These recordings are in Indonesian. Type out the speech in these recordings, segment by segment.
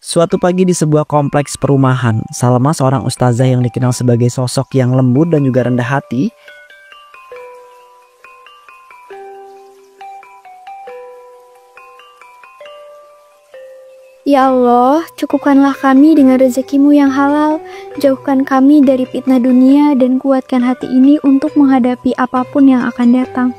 Suatu pagi di sebuah kompleks perumahan, Salma, seorang ustazah yang dikenal sebagai sosok yang lembut dan juga rendah hati, Ya Allah, cukupkanlah kami dengan rezekimu yang halal, jauhkan kami dari fitnah dunia dan kuatkan hati ini untuk menghadapi apapun yang akan datang.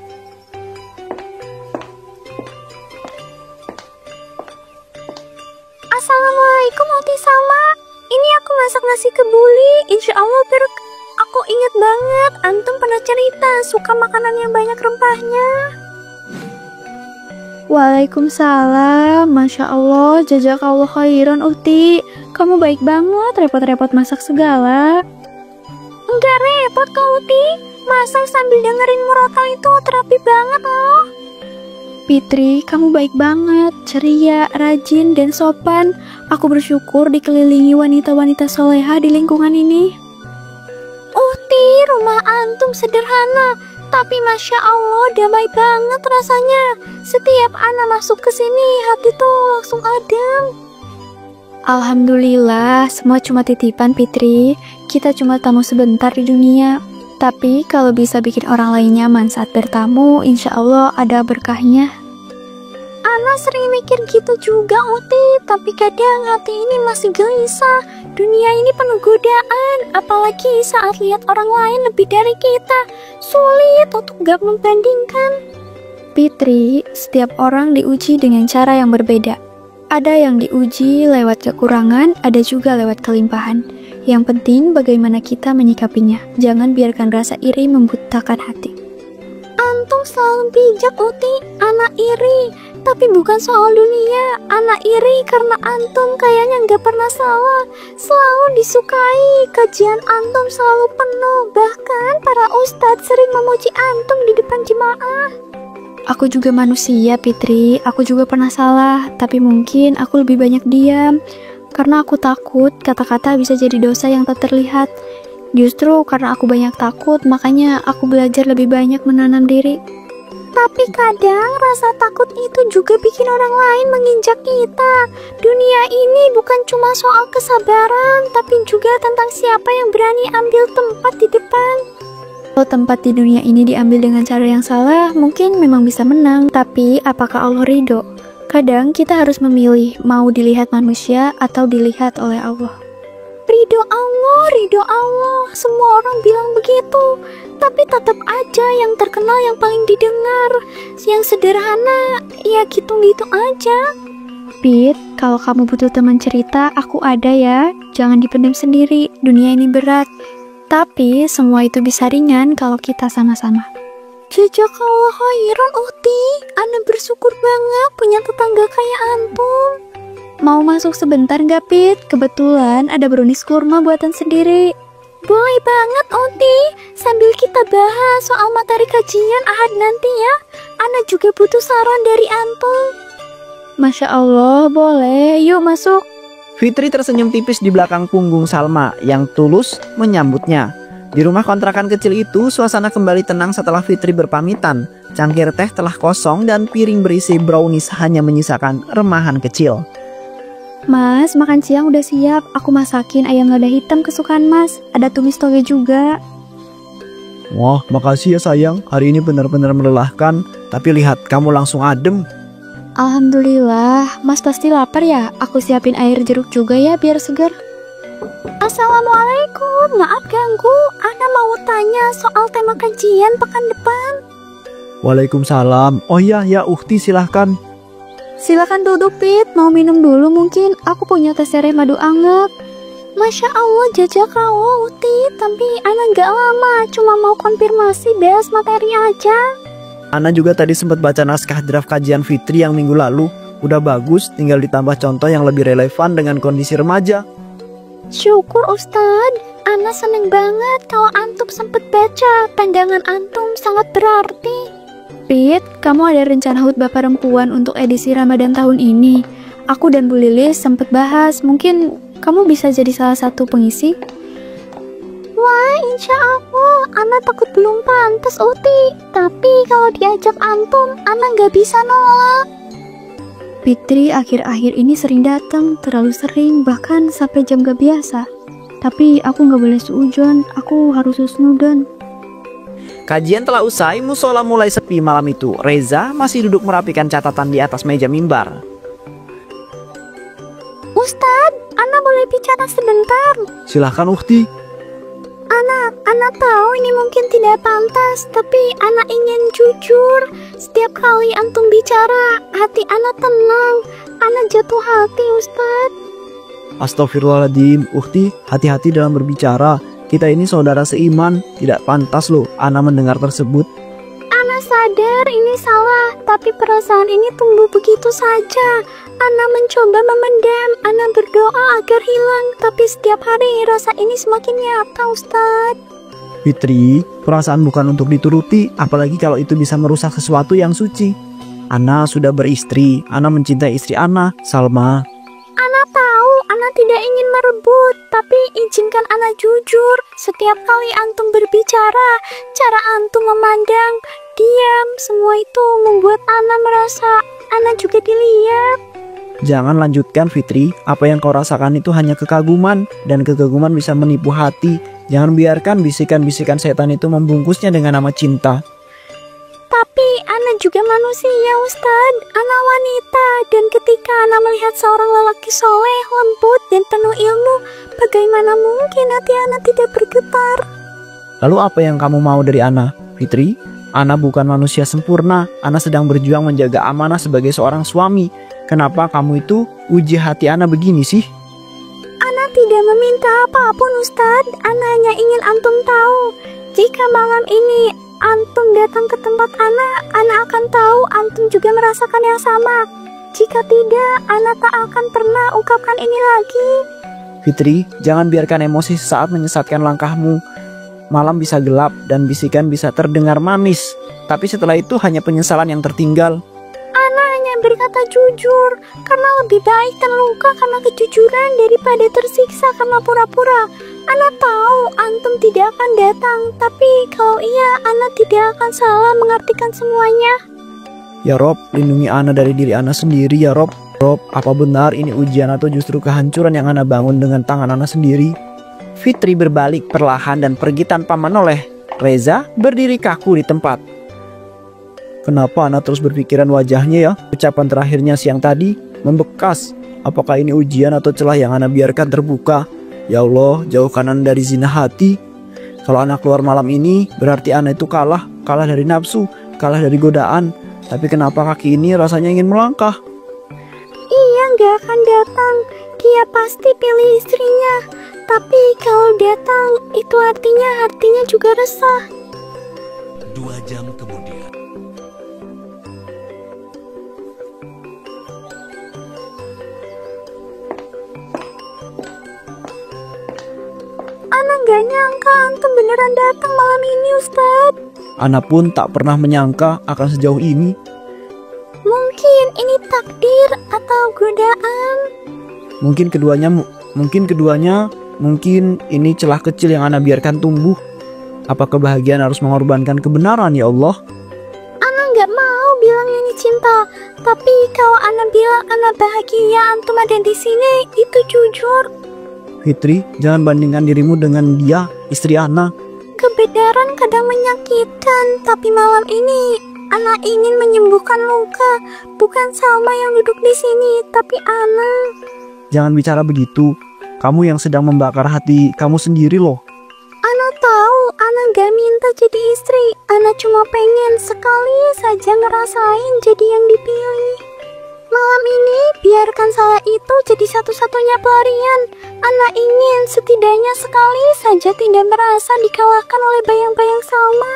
Assalamualaikum Ati Salma, ini aku masak nasi kebuli, insya Allah aku ingat banget, antum pernah cerita suka makanan yang banyak rempahnya. Waalaikumsalam, Masya Allah, jazakallah khairan Uti. Kamu baik banget, repot-repot masak segala. Enggak repot kok Uti, masak sambil dengerin murotal itu terapi banget loh. Fitri, kamu baik banget, ceria, rajin, dan sopan. Aku bersyukur dikelilingi wanita-wanita soleha di lingkungan ini. Uti, rumah antum sederhana, tapi Masya Allah damai banget rasanya. Setiap anak masuk ke sini hati tuh langsung adem. Alhamdulillah, semua cuma titipan Fitri. Kita cuma tamu sebentar di dunia. Tapi kalau bisa bikin orang lain nyaman saat bertamu, insya Allah ada berkahnya. Ana sering mikir gitu juga Uti, tapi kadang hati ini masih gelisah. Dunia ini penuh godaan, apalagi saat lihat orang lain lebih dari kita. Sulit untuk gak membandingkan. Fitri, setiap orang diuji dengan cara yang berbeda. Ada yang diuji lewat kekurangan, ada juga lewat kelimpahan. Yang penting bagaimana kita menyikapinya. Jangan biarkan rasa iri membutakan hati. Antum selalu bijak Uti, anak iri. Tapi bukan soal dunia, anak iri karena antum kayaknya nggak pernah salah. Selalu disukai, kajian antum selalu penuh. Bahkan para ustadz sering memuji antum di depan jemaah. Aku juga manusia Fitri, aku juga pernah salah. Tapi mungkin aku lebih banyak diam, karena aku takut kata-kata bisa jadi dosa yang tak terlihat. Justru karena aku banyak takut, makanya aku belajar lebih banyak menanam diri. Tapi kadang rasa takut itu juga bikin orang lain menginjak kita. Dunia ini bukan cuma soal kesabaran, tapi juga tentang siapa yang berani ambil tempat di depan. Kalau tempat di dunia ini diambil dengan cara yang salah, mungkin memang bisa menang. Tapi apakah Allah ridho? Kadang kita harus memilih, mau dilihat manusia atau dilihat oleh Allah. Ridho Allah, semua orang bilang begitu. Tapi tetap aja yang terkenal yang paling didengar. Yang sederhana, ya gitu-gitu aja. Pit, kalau kamu butuh teman cerita, aku ada ya. Jangan dipendam sendiri, dunia ini berat. Tapi semua itu bisa ringan kalau kita sama-sama. Jazakallah khairan Uti, Ana bersyukur banget punya tetangga kayak antum. Mau masuk sebentar gak Pit? Kebetulan ada brownies kurma buatan sendiri. Boleh banget Uti, sambil kita bahas soal materi kajian Ahad nanti ya. Ana juga butuh saran dari antum. Masya Allah, boleh, yuk masuk. Fitri tersenyum tipis di belakang punggung Salma yang tulus menyambutnya. Di rumah kontrakan kecil itu, suasana kembali tenang setelah Fitri berpamitan. Cangkir teh telah kosong dan piring berisi brownies hanya menyisakan remahan kecil. Mas, makan siang udah siap. Aku masakin ayam lada hitam kesukaan Mas. Ada tumis toge juga. Wah, makasih ya sayang. Hari ini benar-benar melelahkan. Tapi lihat, kamu langsung adem. Alhamdulillah. Mas pasti lapar ya? Aku siapin air jeruk juga ya biar segar. Assalamualaikum. Maaf ganggu. Ana mau tanya soal tema kajian pekan depan. Waalaikumsalam. Oh iya, ya Ukti silahkan. Silakan duduk Pit, mau minum dulu mungkin. Aku punya teh sereh madu anget. Masya Allah, jazakallah Uti. Tapi Ana gak lama, cuma mau konfirmasi bahas materi aja. Ana juga tadi sempat baca naskah draft kajian Fitri yang minggu lalu. Udah bagus, tinggal ditambah contoh yang lebih relevan dengan kondisi remaja. Syukur Ustadz, Ana seneng banget kalau antum sempet baca. Pandangan antum sangat berarti. Pit, kamu ada rencana khutbah perempuan untuk edisi Ramadan tahun ini? Aku dan Bu Lilis sempet bahas, mungkin kamu bisa jadi salah satu pengisi. Wah, insya Allah, Ana takut belum pantas Uti. Tapi kalau diajak antum, Ana gak bisa nolak. Fitri akhir-akhir ini sering datang, terlalu sering, bahkan sampai jam gak biasa. Tapi aku gak boleh suujon, aku harus husnudon. Kajian telah usai, musola mulai sepi malam itu. Reza masih duduk merapikan catatan di atas meja mimbar. Ustadz, Ana boleh bicara sebentar? Silahkan Ukti. Ana tahu ini mungkin tidak pantas, tapi Ana ingin jujur. Setiap kali antum bicara, hati Ana tenang. Ana jatuh hati, Ustadz. Astagfirullahaladzim, Ukti, hati-hati dalam berbicara. Kita ini saudara seiman, tidak pantas loh Ana mendengar tersebut. Ana sadar ini salah, tapi perasaan ini tumbuh begitu saja. Ana mencoba memendam, Ana berdoa agar hilang, tapi setiap hari rasa ini semakin nyata, Ustadz. Fitri, perasaan bukan untuk dituruti, apalagi kalau itu bisa merusak sesuatu yang suci. Ana sudah beristri, Ana mencintai istri Ana, Salma. Ana tahu, Ana tidak ingin merebut, tapi izinkan Ana jujur. Setiap kali antum berbicara, cara antum memandang, diam, semua itu membuat Ana merasa Ana juga dilihat. Jangan lanjutkan Fitri, apa yang kau rasakan itu hanya kekaguman, dan kekaguman bisa menipu hati. Jangan biarkan bisikan-bisikan setan itu membungkusnya dengan nama cinta. Tapi Ana juga manusia, Ustadz. Ana wanita, dan ketika Ana melihat seorang lelaki soleh, lembut, dan penuh ilmu, bagaimana mungkin hati Ana tidak bergetar? Lalu apa yang kamu mau dari Ana, Fitri? Ana bukan manusia sempurna, Ana sedang berjuang menjaga amanah sebagai seorang suami. Kenapa kamu itu uji hati Ana begini sih? Ana tidak meminta apapun, Ustadz. Ana hanya ingin antum tahu. Jika malam ini antum datang ke tempat Ana akan tahu antum juga merasakan yang sama. Jika tidak, Ana tak akan pernah ungkapkan ini lagi. Fitri, jangan biarkan emosi sesaat menyesatkan langkahmu. Malam bisa gelap dan bisikan bisa terdengar manis, tapi setelah itu hanya penyesalan yang tertinggal. Ana hanya berkata jujur, karena lebih baik terluka karena kejujuran daripada tersiksa karena pura-pura. Ana tahu antum tidak akan datang, tapi kalau iya, Ana tidak akan salah mengartikan semuanya. Ya Rob, lindungi Ana dari diri Ana sendiri ya Rob. Rob, apa benar ini ujian atau justru kehancuran yang Ana bangun dengan tangan Ana sendiri? Fitri berbalik perlahan dan pergi tanpa menoleh. Reza berdiri kaku di tempat. Kenapa Ana terus berpikiran wajahnya ya? Ucapan terakhirnya siang tadi membekas. Apakah ini ujian atau celah yang Ana biarkan terbuka? Ya Allah, jauhkan Ana dari zina hati. Kalau Ana keluar malam ini, berarti Ana itu kalah dari nafsu, kalah dari godaan. Tapi kenapa kaki ini rasanya ingin melangkah? Iya, gak akan datang. Dia pasti pilih istrinya. Tapi kalau datang, itu artinya hatinya juga resah. 2 jam kemudian. Ana gak nyangka antum beneran datang malam ini, Ustadz. Ana pun tak pernah menyangka akan sejauh ini. Mungkin ini takdir atau godaan. Mungkin keduanya, mungkin ini celah kecil yang Ana biarkan tumbuh. Apa kebahagiaan harus mengorbankan kebenaran ya Allah? Ana gak mau bilang ini cinta, tapi kalau Ana bilang Ana bahagia antum ada di sini, itu jujur. Fitri, jangan bandingkan dirimu dengan dia, istri Ana. Kebenaran kadang menyakitkan, tapi malam ini Ana ingin menyembuhkan luka. Bukan Salma yang duduk di sini, tapi Ana. Jangan bicara begitu. Kamu yang sedang membakar hati kamu sendiri loh. Ana tahu, Ana gak minta jadi istri. Ana cuma pengen sekali saja ngerasain jadi yang dipilih. Malam ini, biarkan salah itu jadi satu-satunya pelarian. Ana ingin setidaknya sekali saja tidak merasa dikalahkan oleh bayang-bayang Salma.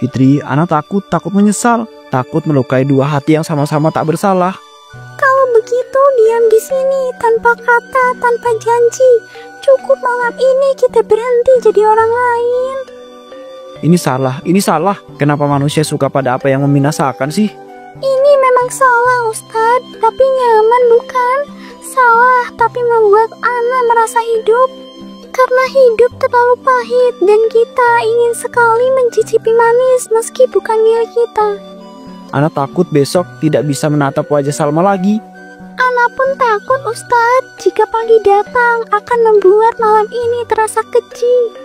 Fitri, Ana takut menyesal. Takut melukai dua hati yang sama-sama tak bersalah. Kalau begitu, diam di sini tanpa kata, tanpa janji. Cukup malam ini kita berhenti jadi orang lain. Ini salah. Kenapa manusia suka pada apa yang membinasakan sih? Ini memang salah, Ustadz, tapi nyaman bukan? Salah, tapi membuat Ana merasa hidup. Karena hidup terlalu pahit dan kita ingin sekali mencicipi manis meski bukan milik kita. Ana takut besok tidak bisa menatap wajah Salma lagi. Ana pun takut Ustadz, jika pagi datang akan membuat malam ini terasa keji.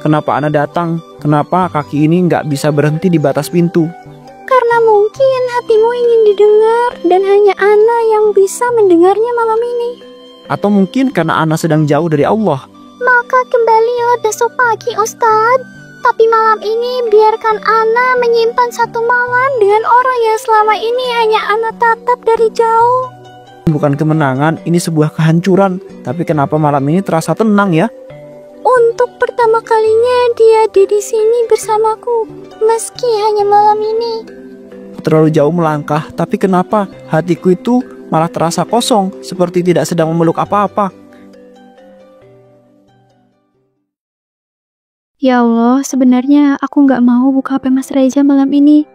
Kenapa Ana datang? Kenapa kaki ini nggak bisa berhenti di batas pintu? Karena mungkin hatimu ingin didengar dan hanya Ana yang bisa mendengarnya malam ini. Atau mungkin karena Ana sedang jauh dari Allah. Maka kembalilah besok pagi Ustadz. Tapi malam ini biarkan Ana menyimpan satu malam dengan orang yang selama ini hanya Ana tatap dari jauh. Bukan kemenangan, ini sebuah kehancuran. Tapi kenapa malam ini terasa tenang ya? Untuk pertama kalinya dia ada di sini bersamaku, meski hanya malam ini. Terlalu jauh melangkah, tapi kenapa hatiku itu malah terasa kosong, seperti tidak sedang memeluk apa-apa. Ya Allah, sebenarnya aku nggak mau buka HP Mas Reza malam ini.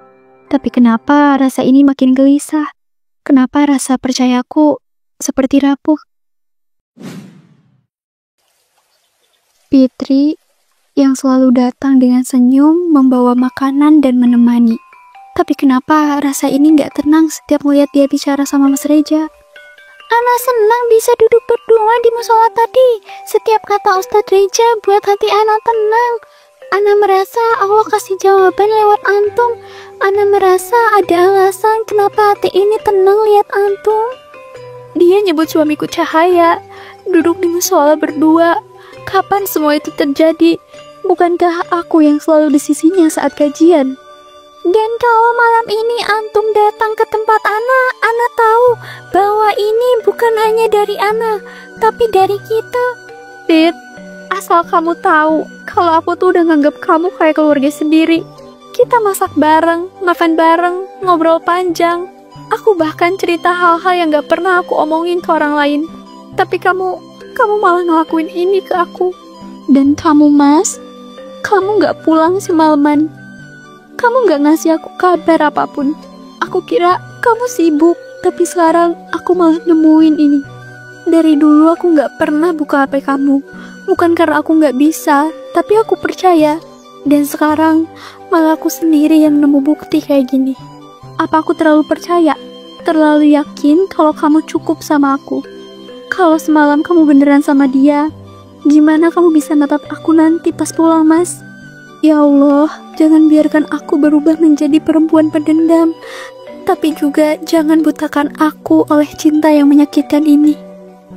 Tapi kenapa rasa ini makin gelisah? Kenapa rasa percayaku seperti rapuh? Fitri yang selalu datang dengan senyum, membawa makanan dan menemani. Tapi kenapa rasa ini nggak tenang setiap melihat dia bicara sama Mas Reza? Ana senang bisa duduk berdoa di musola tadi. Setiap kata Ustadz Reza buat hati Ana tenang. Ana merasa Allah kasih jawaban lewat antum. Ana merasa ada alasan kenapa hati ini tenang lihat antum. Dia nyebut suamiku Cahaya. Duduk di musola berdua. Kapan semua itu terjadi? Bukankah aku yang selalu di sisinya saat kajian? Dan kalau malam ini antum datang ke tempat Ana tahu bahwa ini bukan hanya dari Ana, tapi dari kita. Fit, asal kamu tahu, kalau aku tuh udah nganggap kamu kayak keluarga sendiri. Kita masak bareng, makan bareng, ngobrol panjang. Aku bahkan cerita hal-hal yang gak pernah aku omongin ke orang lain. Tapi kamu malah ngelakuin ini ke aku. Dan kamu Mas, kamu gak pulang semalaman. Kamu gak ngasih aku kabar apapun. Aku kira kamu sibuk, tapi sekarang aku malah nemuin ini. Dari dulu aku gak pernah buka HP kamu. Bukan karena aku gak bisa, tapi aku percaya. Dan sekarang malah aku sendiri yang nemu bukti kayak gini. Apa aku terlalu percaya? Terlalu yakin kalau kamu cukup sama aku? Kalau semalam kamu beneran sama dia, gimana kamu bisa natap aku nanti pas pulang, Mas? Ya Allah, jangan biarkan aku berubah menjadi perempuan pendendam. Tapi juga jangan butakan aku oleh cinta yang menyakitkan ini.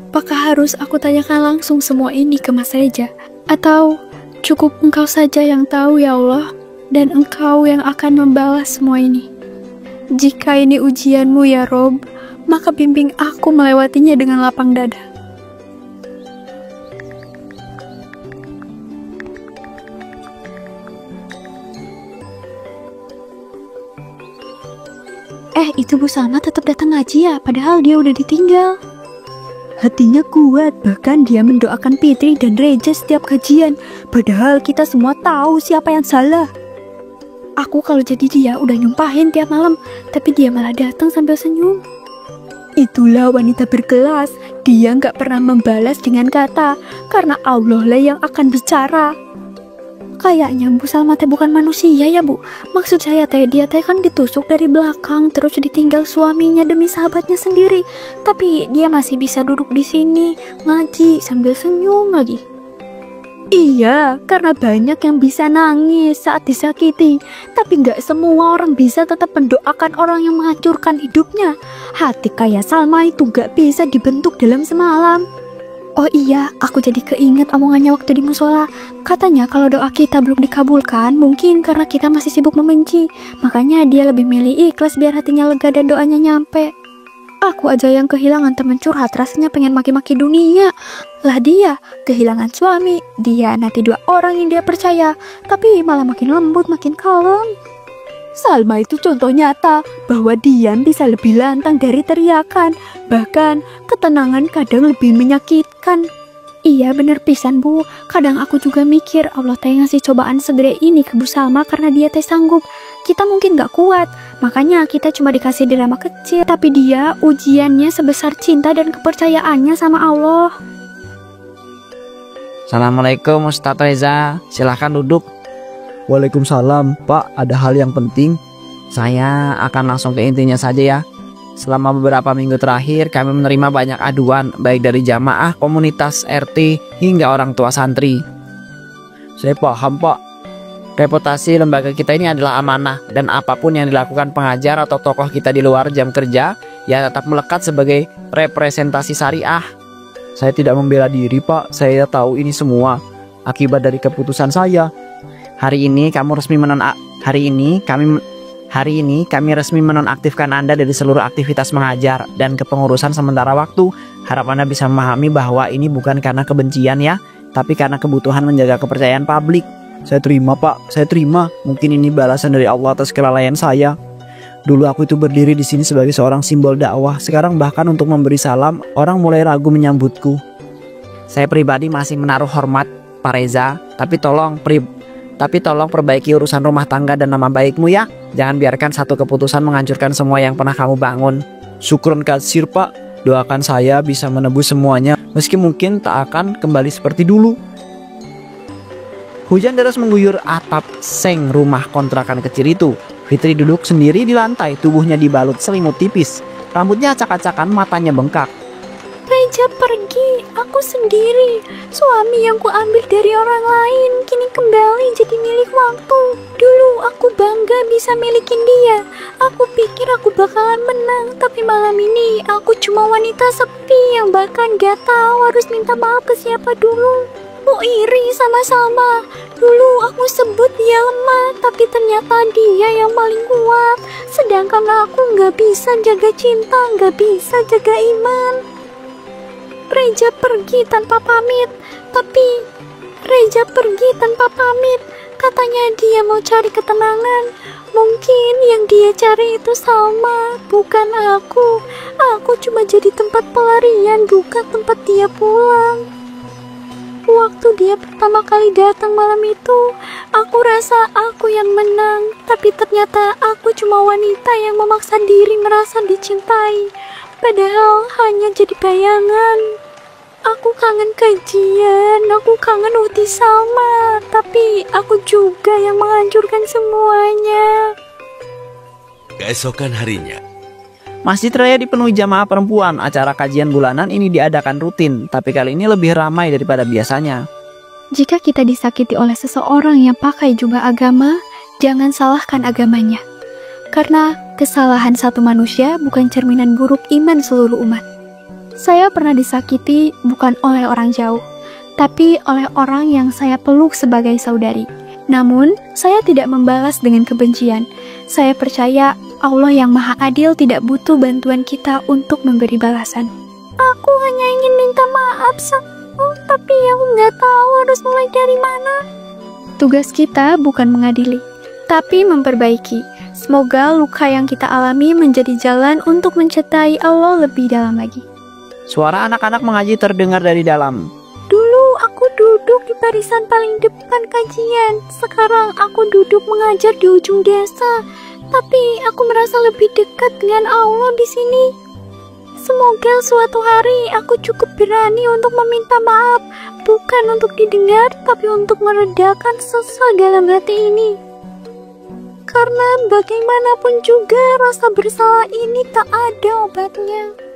Apakah harus aku tanyakan langsung semua ini ke Mas Reza? Atau cukup Engkau saja yang tahu ya Allah, dan Engkau yang akan membalas semua ini? Jika ini ujianmu ya Rob, maka bimbing aku melewatinya dengan lapang dada. Itu Bu Salma tetap datang ngaji ya, padahal dia udah ditinggal. Hatinya kuat, bahkan dia mendoakan Fitri dan Reza setiap kajian, padahal kita semua tahu siapa yang salah. Aku kalau jadi dia udah nyumpahin tiap malam, tapi dia malah datang sambil senyum. Itulah wanita berkelas, dia nggak pernah membalas dengan kata, karena Allah lah yang akan bicara. Kayaknya Bu Salma teh bukan manusia ya Bu. Maksud saya teh dia teh kan ditusuk dari belakang terus ditinggal suaminya demi sahabatnya sendiri. Tapi dia masih bisa duduk di sini ngaji sambil senyum lagi. Iya, karena banyak yang bisa nangis saat disakiti. Tapi nggak semua orang bisa tetap mendoakan orang yang menghancurkan hidupnya. Hati kayak Salma itu nggak bisa dibentuk dalam semalam. Oh iya, aku jadi keinget omongannya waktu di musola. Katanya kalau doa kita belum dikabulkan, mungkin karena kita masih sibuk membenci. Makanya dia lebih milih ikhlas biar hatinya lega dan doanya nyampe. Aku aja yang kehilangan teman curhat, rasanya pengen maki-maki dunia. Lah dia kehilangan suami, dia nanti 2 orang yang dia percaya, tapi malah makin lembut, makin kalem. Salma itu contoh nyata bahwa diam bisa lebih lantang dari teriakan. Bahkan ketenangan kadang lebih menyakitkan. Iya bener pisan Bu, kadang aku juga mikir Allah teh ngasih cobaan segede ini ke Bu Salma karena dia teh sanggup. Kita mungkin gak kuat, makanya kita cuma dikasih drama kecil. Tapi dia ujiannya sebesar cinta dan kepercayaannya sama Allah. Assalamualaikum Ustadz Reza, silahkan duduk. Waalaikumsalam Pak, ada hal yang penting. Saya akan langsung ke intinya saja ya. Selama beberapa minggu terakhir kami menerima banyak aduan, baik dari jamaah, komunitas, RT, hingga orang tua santri. Saya paham Pak, reputasi lembaga kita ini adalah amanah, dan apapun yang dilakukan pengajar atau tokoh kita di luar jam kerja, ya tetap melekat sebagai representasi syariah. Saya tidak membela diri Pak, saya tahu ini semua akibat dari keputusan saya. Hari ini kami resmi menonaktifkan Anda dari seluruh aktivitas mengajar dan kepengurusan sementara waktu. Harap Anda bisa memahami bahwa ini bukan karena kebencian ya, tapi karena kebutuhan menjaga kepercayaan publik. Saya terima Pak, saya terima. Mungkin ini balasan dari Allah atas kelalaian saya. Dulu aku itu berdiri di sini sebagai seorang simbol dakwah. Sekarang bahkan untuk memberi salam, orang mulai ragu menyambutku. Saya pribadi masih menaruh hormat Pak Reza, tapi tolong perbaiki urusan rumah tangga dan nama baikmu ya. Jangan biarkan satu keputusan menghancurkan semua yang pernah kamu bangun. Syukron kasir Pak. Doakan saya bisa menebus semuanya, meski mungkin tak akan kembali seperti dulu. Hujan deras mengguyur atap seng rumah kontrakan kecil itu. Fitri duduk sendiri di lantai, tubuhnya dibalut selimut tipis. Rambutnya acak-acakan, matanya bengkak. Reja pergi, aku sendiri. Suami yang kuambil dari orang lain kini kembali jadi milik waktu. Dulu aku bangga bisa milikin dia. Aku pikir aku bakalan menang, tapi malam ini aku cuma wanita sepi yang bahkan gak tahu harus minta maaf ke siapa dulu. Iri sama-sama. Dulu aku sebut dia lemah, tapi ternyata dia yang paling kuat. Sedangkan aku gak bisa jaga cinta, gak bisa jaga iman. Reja pergi tanpa pamit. Katanya dia mau cari ketenangan. Mungkin yang dia cari itu Salma, bukan aku. Aku cuma jadi tempat pelarian, bukan tempat dia pulang. Waktu dia pertama kali datang malam itu, aku rasa aku yang menang. Tapi ternyata aku cuma wanita yang memaksa diri merasa dicintai, padahal hanya jadi bayangan. Aku kangen kajian, aku kangen Uti Salma, tapi aku juga yang menghancurkan semuanya. Keesokan harinya, Masjid Raya dipenuhi jamaah perempuan. Acara kajian bulanan ini diadakan rutin, tapi kali ini lebih ramai daripada biasanya. Jika kita disakiti oleh seseorang yang pakai jubah agama, jangan salahkan agamanya. Karena kesalahan satu manusia bukan cerminan buruk iman seluruh umat. Saya pernah disakiti bukan oleh orang jauh, tapi oleh orang yang saya peluk sebagai saudari. Namun, saya tidak membalas dengan kebencian. Saya percaya Allah yang Maha Adil tidak butuh bantuan kita untuk memberi balasan. Aku hanya ingin minta maaf, tapi aku nggak tahu harus mulai dari mana. Tugas kita bukan mengadili, tapi memperbaiki. Semoga luka yang kita alami menjadi jalan untuk mencintai Allah lebih dalam lagi. Suara anak-anak mengaji terdengar dari dalam. Dulu aku duduk di barisan paling depan kajian. Sekarang aku duduk mengajar di ujung desa. Tapi aku merasa lebih dekat dengan Allah di sini. Semoga suatu hari aku cukup berani untuk meminta maaf, bukan untuk didengar, tapi untuk meredakan sesak dalam hati ini. Karena bagaimanapun juga rasa bersalah ini tak ada obatnya.